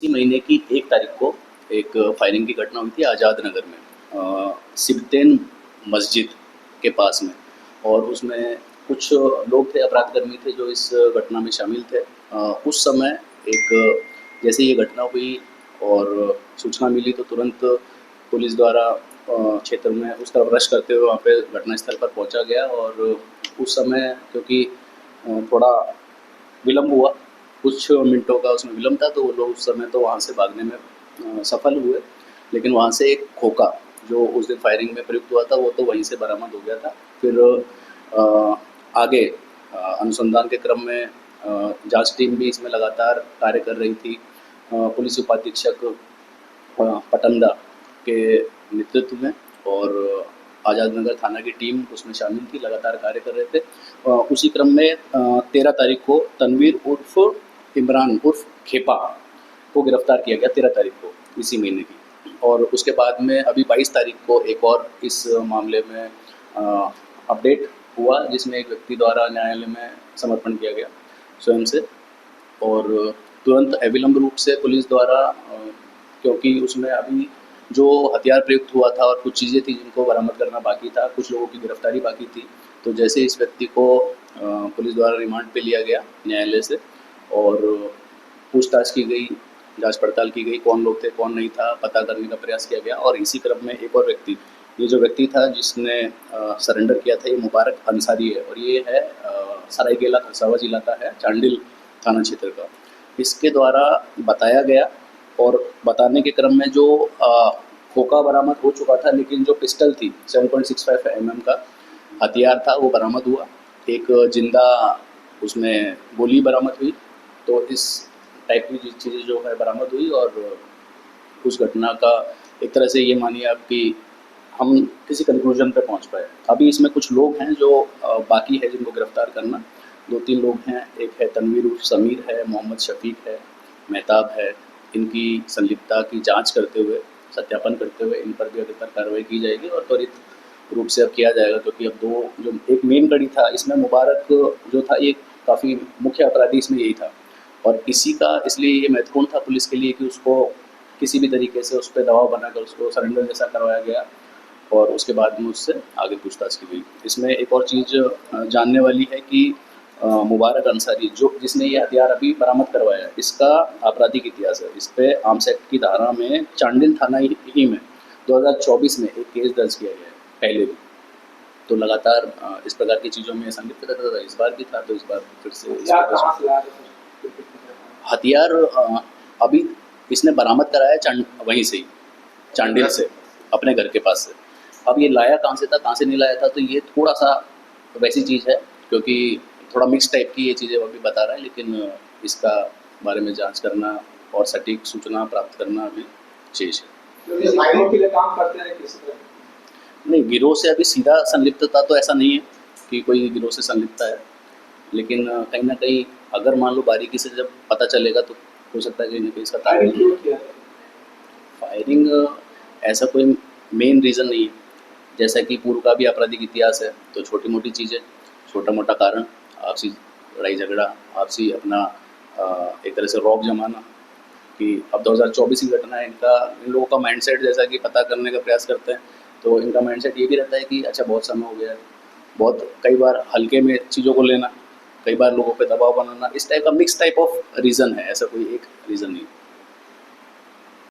इसी महीने की 1 तारीख को एक फायरिंग की घटना हुई थी आज़ाद नगर में, सिबतेन मस्जिद के पास में। और उसमें कुछ लोग थे, अपराधकर्मी थे जो इस घटना में शामिल थे। उस समय एक जैसे ये घटना हुई और सूचना मिली तो तुरंत पुलिस द्वारा क्षेत्र में उस तरफ रश करते हुए वहाँ पे घटनास्थल पर पहुँचा गया। और उस समय क्योंकि थोड़ा विलम्ब हुआ, कुछ मिनटों का उसमें विलम्ब था, तो वो लोग उस समय तो वहाँ से भागने में सफल हुए। लेकिन वहाँ से एक खोखा जो उस दिन फायरिंग में प्रयुक्त हुआ था वो तो वहीं से बरामद हो गया था। फिर आगे अनुसंधान के क्रम में जांच टीम भी इसमें लगातार कार्य कर रही थी। पुलिस उपाधीक्षक पटंदा के नेतृत्व में और आज़ाद नगर थाना की टीम उसमें शामिल थी, लगातार कार्य कर रहे थे। उसी क्रम में 13 तारीख को तनवीर उर्फ इमरान उर्फ खेपा को गिरफ्तार किया गया, 13 तारीख को इसी महीने की। और उसके बाद में अभी 22 तारीख को एक और इस मामले में अपडेट हुआ, जिसमें एक व्यक्ति द्वारा न्यायालय में समर्पण किया गया स्वयं से। और तुरंत अविलंब रूप से पुलिस द्वारा, क्योंकि उसमें अभी जो हथियार प्रयुक्त हुआ था और कुछ चीज़ें थी जिनको बरामद करना बाकी था, कुछ लोगों की गिरफ्तारी बाकी थी, तो जैसे इस व्यक्ति को पुलिस द्वारा रिमांड पे लिया गया न्यायालय से और पूछताछ की गई, जांच पड़ताल की गई, कौन लोग थे कौन नहीं था पता करने का प्रयास किया गया। और इसी क्रम में एक और व्यक्ति, ये जो व्यक्ति था जिसने सरेंडर किया था, ये मुबारक अंसारी है और ये है सरायकेला खरसावां जिला का है, चांडिल थाना क्षेत्र का। इसके द्वारा बताया गया और बताने के क्रम में जो खोखा बरामद हो चुका था, लेकिन जो पिस्टल थी 7.65 mm का हथियार था वो बरामद हुआ। एक जिंदा उसमें गोली बरामद हुई। तो इस टाइप की चीज़ें जो है बरामद हुई और उस घटना का एक तरह से ये मानिए आप कि हम किसी कंक्लूजन पे पहुंच पाए। अभी इसमें कुछ लोग हैं जो बाकी है जिनको गिरफ्तार करना। 2-3 लोग हैं, एक है तनवीर उर्फ समीर है, मोहम्मद शफीक है, मेहताब है। इनकी संलिप्तता की जांच करते हुए, सत्यापन करते हुए इन पर भी अग्रतर कार्रवाई की जाएगी और त्वरित रूप से अब किया जाएगा, क्योंकि अब दो जो एक मेन कड़ी था इसमें मुबारक जो था ये काफ़ी मुख्य अपराधी इसमें यही था। और इसी का इसलिए ये महत्वपूर्ण था पुलिस के लिए कि उसको किसी भी तरीके से उस पर दबाव बनाकर उसको सरेंडर जैसा करवाया गया और उसके बाद में उससे आगे पूछताछ की गई। इसमें एक और चीज़ जानने वाली है कि मुबारक अंसारी जो जिसने ये हथियार अभी बरामद करवाया है, इसका आपराधिक इतिहास है। इस पे आर्म्स एक्ट की धारा में चांडिल थाना ही में 2024 में एक केस दर्ज किया गया है पहले भी। तो लगातार इस प्रकार की चीज़ों में संलिप्त रहता था, इस बार भी था, तो इस बार फिर से हथियार अभी इसने बरामद कराया वहीं से ही, चांडिल से, अपने घर के पास से। अब ये लाया कहाँ से था, कहाँ से नहीं लाया था, तो ये थोड़ा सा वैसी चीज़ है, क्योंकि थोड़ा मिक्स टाइप की ये चीज़ें अभी बता रहा है, लेकिन इसका बारे में जांच करना और सटीक सूचना प्राप्त करना अभी शेष है। के लिए काम करते हैं किसी तरह? नहीं, गिरोह से अभी सीधा संलिप्तता तो ऐसा नहीं है कि कोई गिरोह से संलिप्त है, लेकिन कहीं ना कहीं अगर मान लो बारीकी से जब पता चलेगा तो हो सकता है कि इसका ताल्लुक। फायरिंग ऐसा कोई मेन रीज़न नहीं है, जैसा कि पूर्व का भी आपराधिक इतिहास है, तो छोटी मोटी चीज़ें, छोटा मोटा कारण, आपसी लड़ाई झगड़ा, आपसी अपना एक तरह से रौब जमाना। कि अब 2024 की घटना है, इन लोगों का माइंडसेट जैसा कि पता करने का प्रयास करते हैं, तो इनका माइंडसेट ये भी रहता है कि अच्छा बहुत समय हो गया है, बहुत कई बार हल्के में चीज़ों को लेना, कई बार लोगों पे दबाव बनाना, इस टाइप का मिक्स टाइप ऑफ रीज़न है, ऐसा कोई एक रीज़न नहीं।